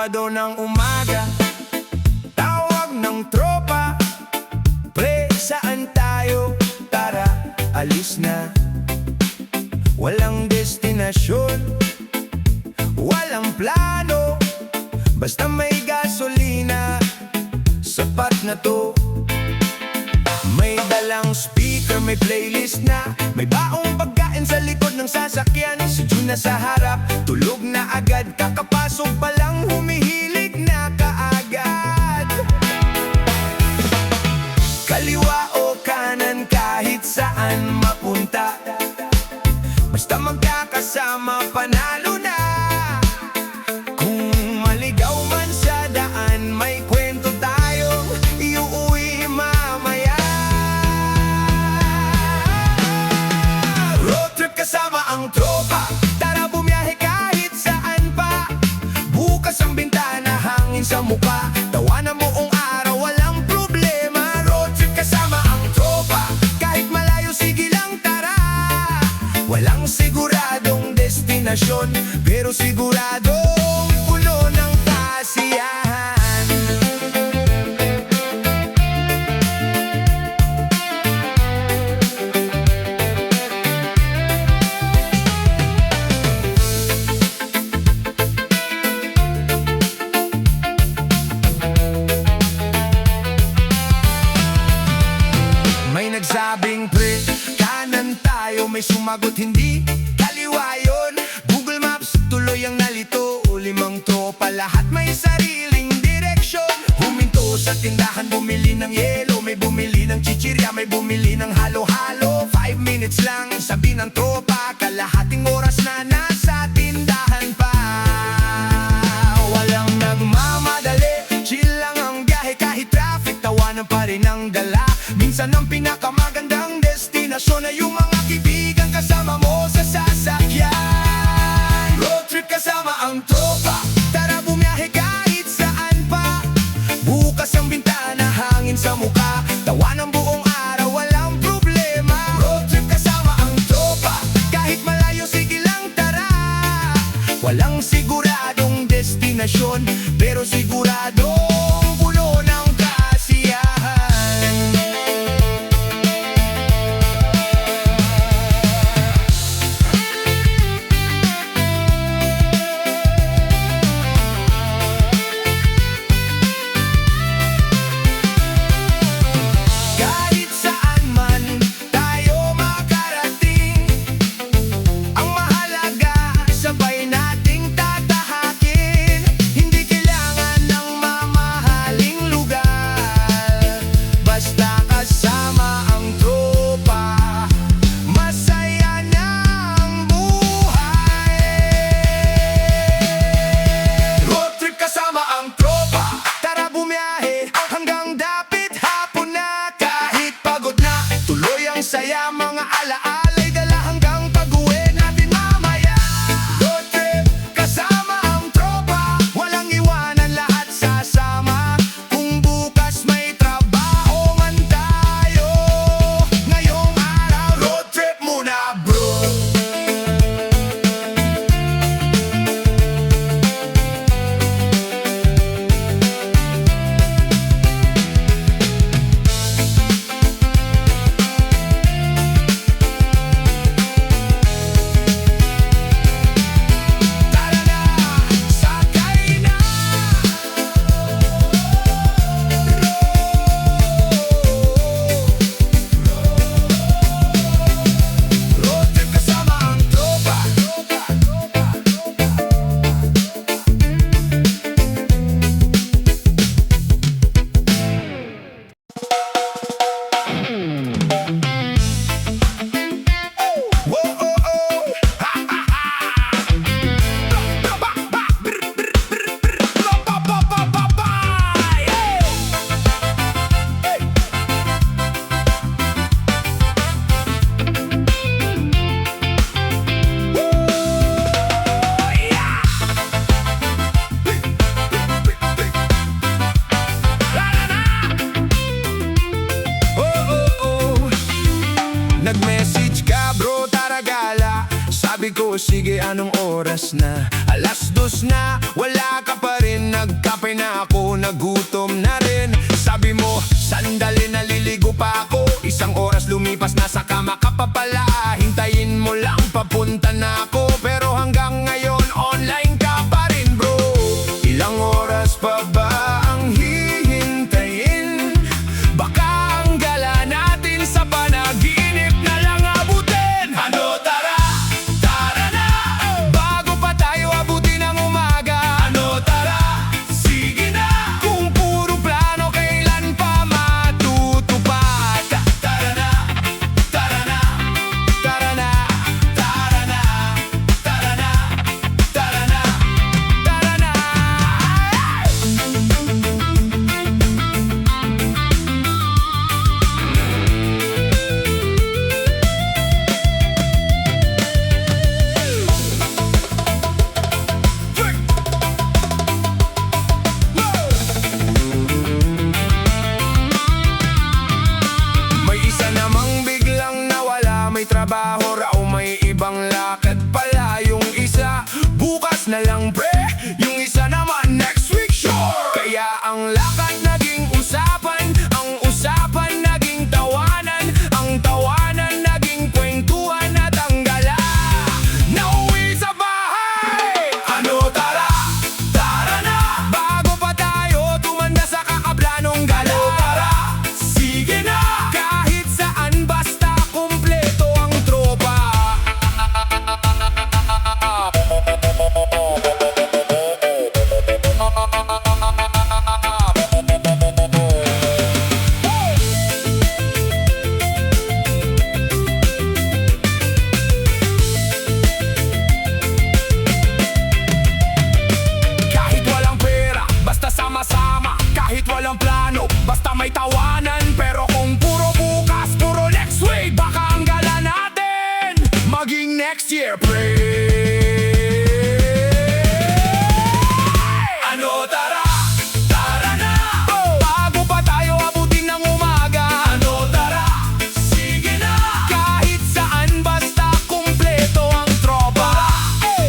Sabado ng umaga, tawag ng tropa, pre, saan tayo? Tara, alis na. Walang destinasyon, walang plano, basta may gasolina, sapat na to. May dalang speaker, may playlist na, may baong pagkain sa likod ng sasakyan. Si Jun na sa harap, tulog na agad, kakapasok pa lang humihilig na kaagad. Kaliwa o kanan kahit saan mapunta, basta magkakasama panalo na. Kung maligaw man sa daan, may kwento tayong iuuwi mamaya. Road trip kasama ang tropa, tara bumiyahe kahit saan pa. Bukas ang bintana, hangin sa mukha, tawanan mo ang araw, walang problema. Road trip kasama ang tropa, kahit malayo sige lang tara. Walang siguradong destinasyon, pero siguradong puno ng kasiyahan. May nagsabing pre, kanan tayo, may sumagot hindi, kaliwa yun. Google Maps, tuloy ang nalito, limang tropa, lahat may sariling direksyon. Huminto sa tindahan, bumili ng yelo, may bumili ng chichirya, may bumili ng halo-halo. 5 minutes lang, sabi ng tropa, kalahating oras na nasa tindahan pa. Walang nagmamadali, chill lang ang biyahe kahit traffic, tawanan pa rin ang dala. Minsan ang pinakamagandang destinasyon ay yung mga kaibigan kasama mo sa sasakyan. Road trip kasama ang tropa, tara bumiyahe kahit saan pa. Bukas ang bintana, hangin sa mukha, tawanan buong araw, walang problema. Road trip kasama ang tropa, kahit malayo sige lang tara. Walang siguradong destinasyon, pero siguradong puno ng kasiyahan. Kahit saan man tayo makarating, ang mahalaga sabay nating tatahakin. Hindi kailangan ng mamahaling lugar, basta kasama ang tropa, masaya na ang buhay. Road trip kasama ang tropa, tara bumiyahe hanggang dapit hapon na. Kahit pagod na, tuloy ang saya, mga alaala'y dala hanggang pag-uwi natin mamaya. Road trip kasama ang tropa, walang iwanan, lahat sasama. Kung bukas may trabaho man tayo, ngayong araw road trip muna bro. sige anong oras na? Alas 2 na, wala ka pa rin. Nagkape na ako, nagutom na rin. Sabi mo, sandali naliligo pa ako. Isang oras lumipas, nasa kama ka pa pala. Hintayin mo lang, papunta na ako. Pero hanggang ngayon, online ka pa rin bro. Ilang oras pa ba ang hihintayin? Baka ang gala natin sa panaginip na lang abutin. Ano tara, tara na, bago pa tayo abutin ang umaga. Ano tara, sige na, kung puro plano kailan pa matutupad. Tara na, tara na, tara na, tara na, tara na, tara na, tara na. May isa namang biglang nawala. May trabaho raw, may ibang lakad pala. Yung isa, bukas na lang pre. Yung isa naman, next week sure. Kaya ang lakad naging usapan. Ang usapan naging tawanan. Ang tawanan naging kwentuhan at ang gala nauwi sa bahay. Ano tara, tara na, bago pa tayo tumanda sa kakaplanong gala. Tara, sige na, kahit saan basta kumpleto ang tropa. Kahit walang pera, basta sama-sama. Kahit walang plano, basta may tawanan. Pero kung puro bukas, puro next week, baka ang gala natin maging next year, pre. Ano tara, tara na, bago pa tayo abutin ng umaga. Ano tara, sige na, kahit saan basta kumpleto ang tropa.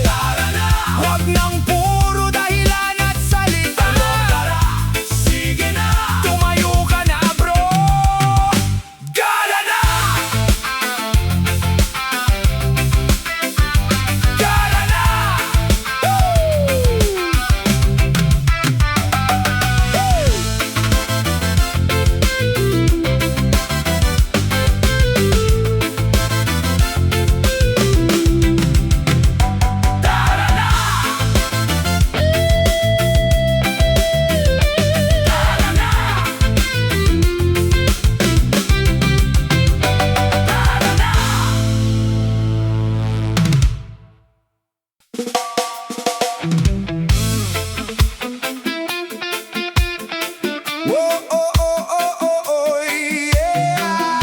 Tara na, huwag nang puro dahilan at salita. Ano tara, sige na, tumayo ka na bro. Gala na, gala na. Tara na, tara na, tara na. Whoa, oh, oh, oh, oh, oh, yeah.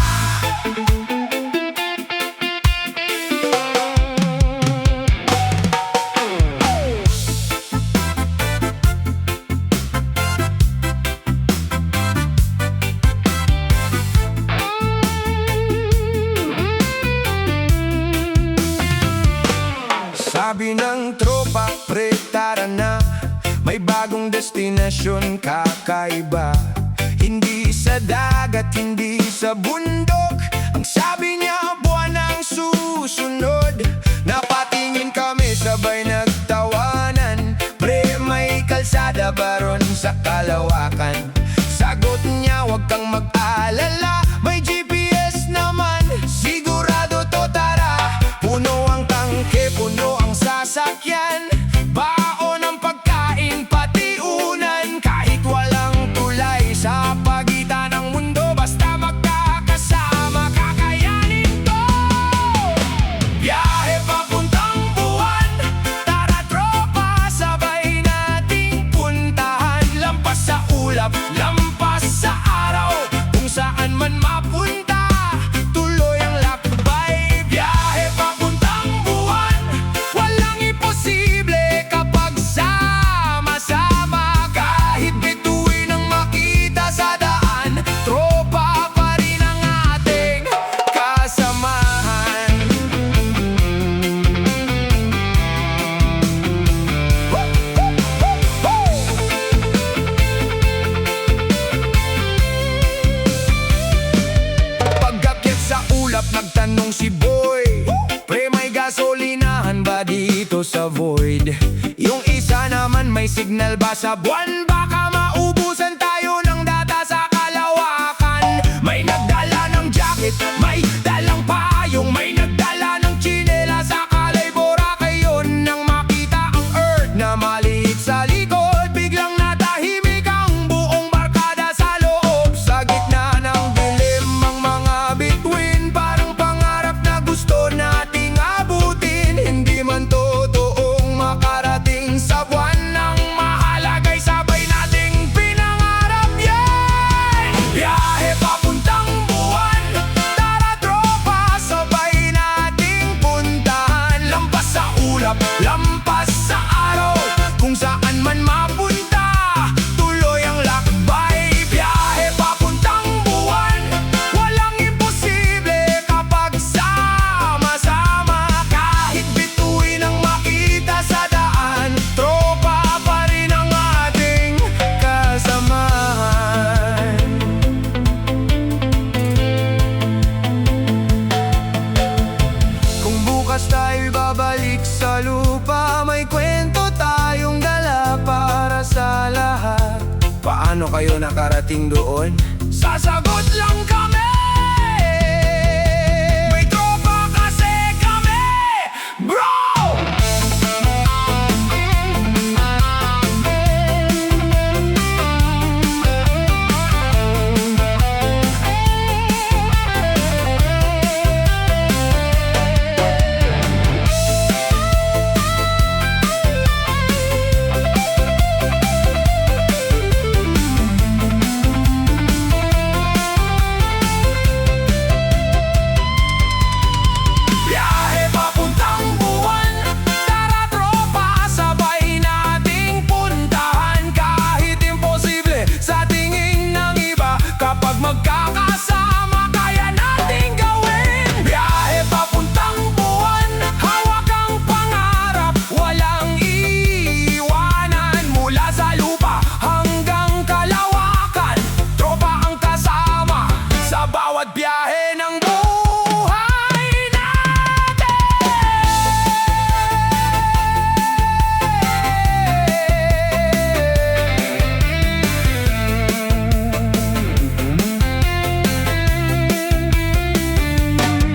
Sabi ng tropa, pre, tara na. May bagong destinasyon, kakaiba. Hindi sa dagat, hindi sa bundok. Ang sabi niya, buwan ang susunod. Napatingin kami, sabay nagtawanan. Pre, may kalsada ba ron sa Kalawakan? Sagot niya, wag kang mag-alala. May GPS naman, sigurado to, tara. Puno ang tangke, puno ang sasakyan. Baon ang pagkain, pati unan. Kahit walang tulay sa pagitan ng mundo, basta magkakasama, kakayanin to. Biyahe papuntang buwan. Tara tropa, sabay nating puntahan. Lampas sa ulap, lang si Boy. Pre, may gasolinahan ba dito sa Void? Yung isa naman may signal ba sa buwan? Baka maubusan tayo ng data sa kalawakan. May nagdala ng jacket, may dalang payong, may nagdala ng tsinela sa kalay Boracay. Yun nang makita ang Earth na maliit sa likod, biglang natahimik ang buong barkada sa loob. Sa gitna ng dilim ang mga bituin, parang pangarap na gusto nating abutin. Hindi man totoong makarating sa buwan, ang mahalaga'y sabay nating pinangarap yan. Biyahe papuntang buwan, tara tropa, sabay nating puntahan. Lampas sa ulap, lampas sa araw, kung saan man mapunta, tuloy ang lakbay. Biyahe papuntang buwan, walang imposible kapag sama-sama. Kahit bituin ang makita sa daan, tropa pa rin ang ating kasamahan. Kung bukas tayo'y babalik sa lupa, may kwento tayong dala para sa lahat. Paano kayo nakarating doon? Sasagot lang kami! May tropa kasi kami, bro! Biyahe papuntang buwan, tara tropa, sabay nating puntahan. Kahit imposible sa tingin ng iba, kapag magkakasama kaya nating gawin. Biyahe papuntang buwan, hawak ang pangarap, walang iiwanan. Mula sa lupa hanggang kalawakan, tropa ang kasama sa bawat biyahe ng buhay natin.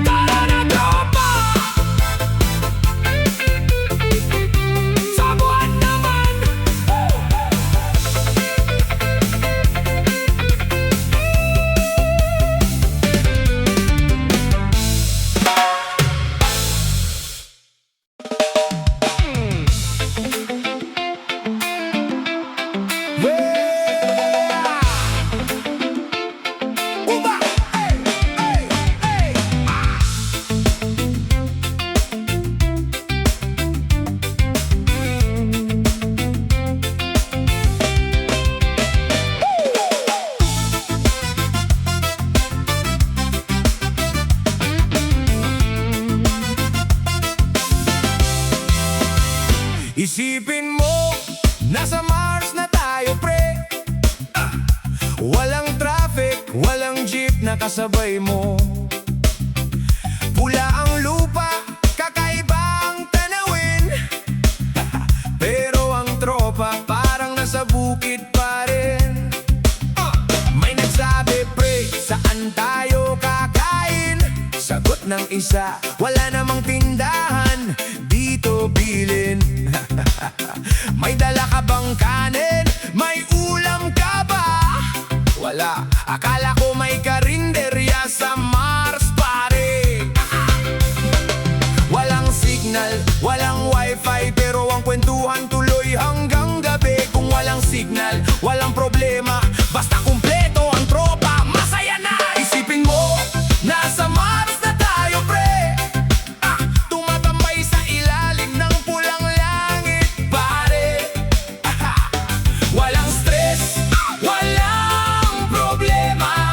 Tara na tropa, sa buwan naman. Uba! Hey! Hey! Hey! Isipin mo, nasa Mars na tayo pre. Walang traffic, walang jeep na kasabay mo. Pula ang lupa, kakaiba ang tanawin. Pero ang tropa parang nasa bukid pa rin. May nagsabi pre, saan tayo kakain? Sagot ng isa, wala namang tindahan dito bilin. May dala ka bang kanin? May ulam ka ba? Wala, akala ko may karinderya sa Mars pare. Walang signal, walang wifi, pero ang kwentuhan tuloy hanggang gabi. Kung walang signal, walang problema, basta kumpleto ang tropa, masaya na. Isipin mo, nasa Mars na tayo pre. Tumatambay sa ilalim ng pulang langit pare. Walang stress, walang problema,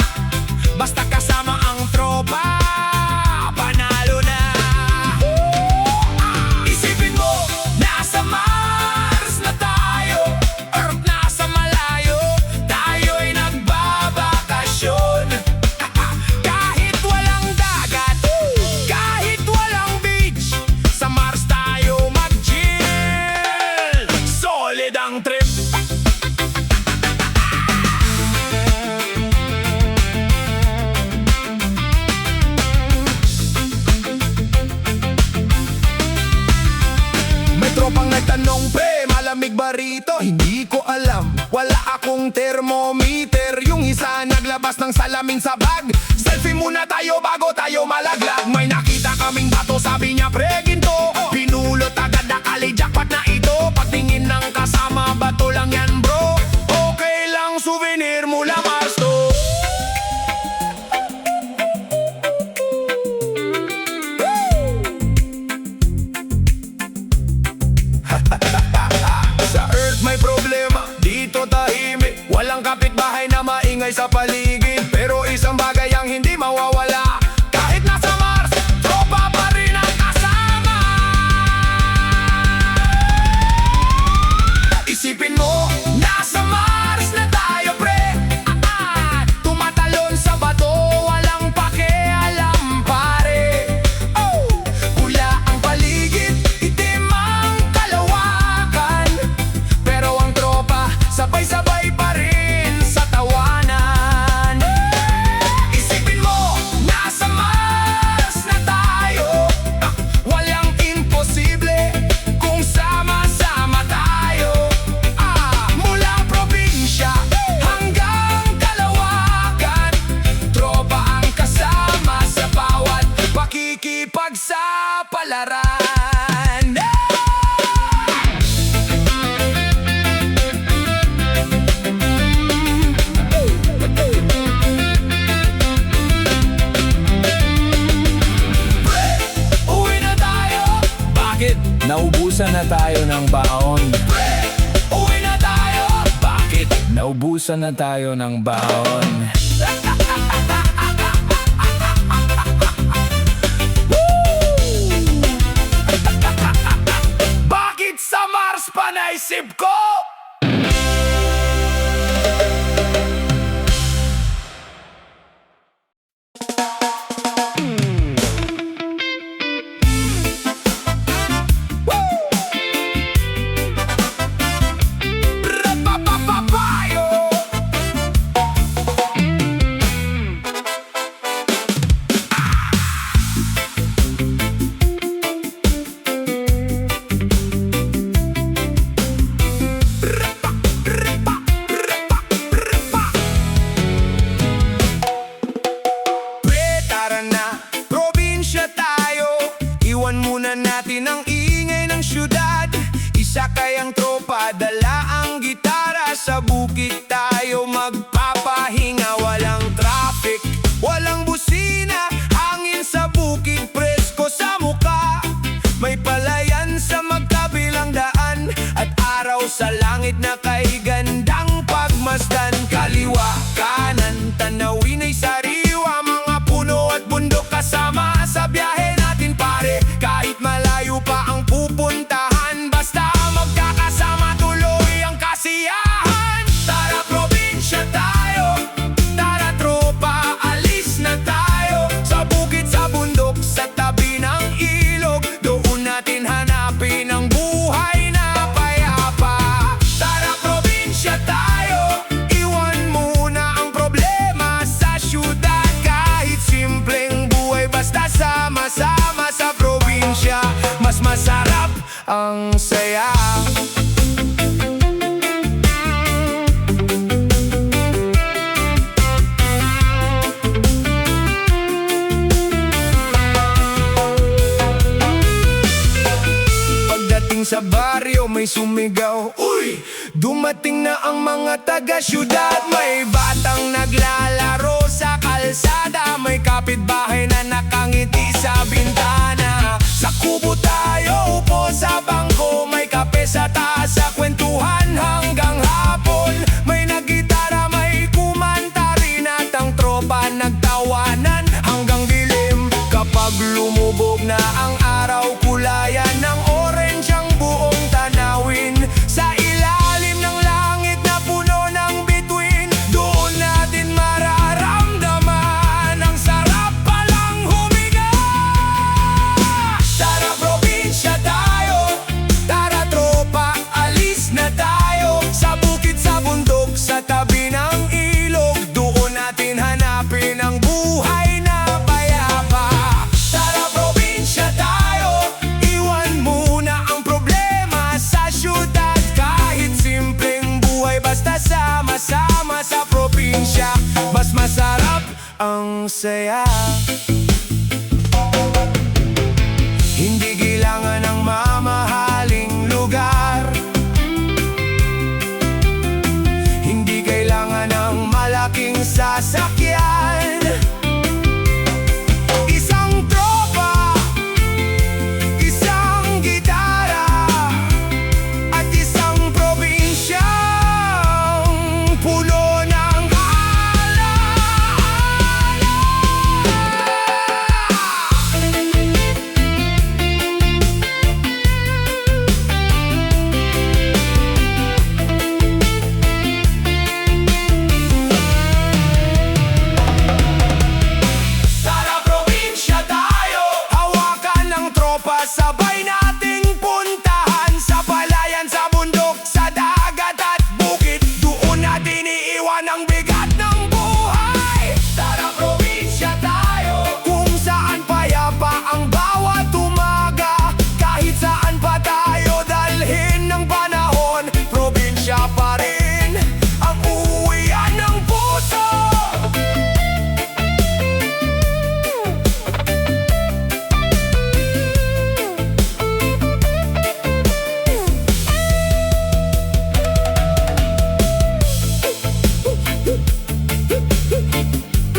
Tanong pre, malamig ba rito? Hindi ko alam, wala akong thermometer. Yung isa naglabas ng salamin sa bag. Selfie muna tayo bago tayo malaglag. May nakita kaming bato, sabi niya pre ginto. Pinulot agad akali jackpot na ito. Pagtingin ng kasama, bato lang yan bro. Okay lang, souvenir mula Mars to. Sa Earth may problema, dito tahimik. Walang kapitbahay na maingay sa paligid. Pero isang bagay ang hindi mawawala. Kahit nasa Mars, tropa pa rin ang kasama. Isipin mo, nasa Mars na tayo pre. Tumatalon sa bato, walang pakialam pare. Pula ang paligid, itim ang kalawakan. Pero ang tropa, sabay-sabay pa rin sa tawanan. Isipin mo, nasa Mars na tayo. Walang imposible kung sama-sama tayo. Mula probinsya hanggang kalawakan, tropa ang kasama sa bawat pakikipagsapalaran. Uwi na tayo. Bakit? Naubusan na tayo ng baon. Uwi na tayo. Bakit? Naubusan na tayo ng baon. Bakit sa Mars pa naisip ko? Rapapapapayo. Pre, tara na, probinsya tayo. Iwan muna natin ang ingay ng syudad. Isa kayang tropa, dala ang gitara. Sa bukid tayo magpapahinga. Walang traffic, walang busina. Hangin sa bukid, presko sa muka. May palayan sa magkabilang daan. At araw sa langit na kay gandang pagmasdan. Kaliwa, kanan, tanawin ay sariwa. Mga puno at bundok kasama sa biyahe natin pare. Kahit malayo pa ang pupuntahan, basta magkakasama tuloy ang kasiyahan. Tara probinsya tayo, tara tropa, alis na tayo. Sa bukid, sa bundok, sa tabi ng ilog, doon natin hanapin ang buhay na payapa. Tara probinsya tayo, iwan muna ang problema sa syudad. Kahit simpleng buhay, basta sama-sama sa probinsya, mas masarap ang saya. Pagdating sa baryo may sumigaw, uy! Dumating na ang mga taga-syudad. May batang naglalaro sa kalsada. May kapitbahay na nakangiti sa bintana. Sa kubo tayo upo sa bangko. May kape sa taas, sa kwentuhan hanggang hapon. May nagitara, may kumanta rin. At ang tropa nagtawanan hanggang dilim. Kapag lumubog na ang araw, kulayan ng orange ang buong tanawin. Sa ilalim ng langit na puno ng bituin, doon natin mararamdaman ang sarap palang huminga. Tara probinsya tayo, tara tropa, alis na tayo. Sa bukid, sa bundok, sa tabi ng ilog, doon natin hanapin ang buhay na payapa. Tara probinsya tayo, iwan masaya. Hindi kailangan ng mamahaling lugar, hindi kailangan ng malaking sasakyan. Isang tropa, isang gitara, at isang probinsyang puno ng alaala. Tara probinsya tayo, hawakan ng tropa, sabay nating puntahan sa palayan, sa bundok, sa dagat at bukid. Doon natin iiwan ang bigat ng buhay. Tara probinsya tayo, kung saan payapa ang bawat umaga. Kahit saan pa tayo dalhin ng panahon, probinsya pa rin ang uwian ng puso.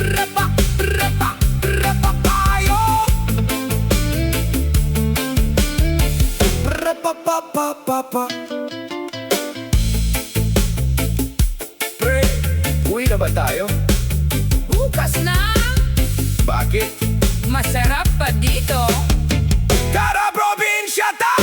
Rapa, rapa, rapa tayo. Rapa, pa, pa, pa, pa. Pre, uwi na ba tayo? Bukas na! Bakit? Masarap pa dito! Tara probinsya tayo!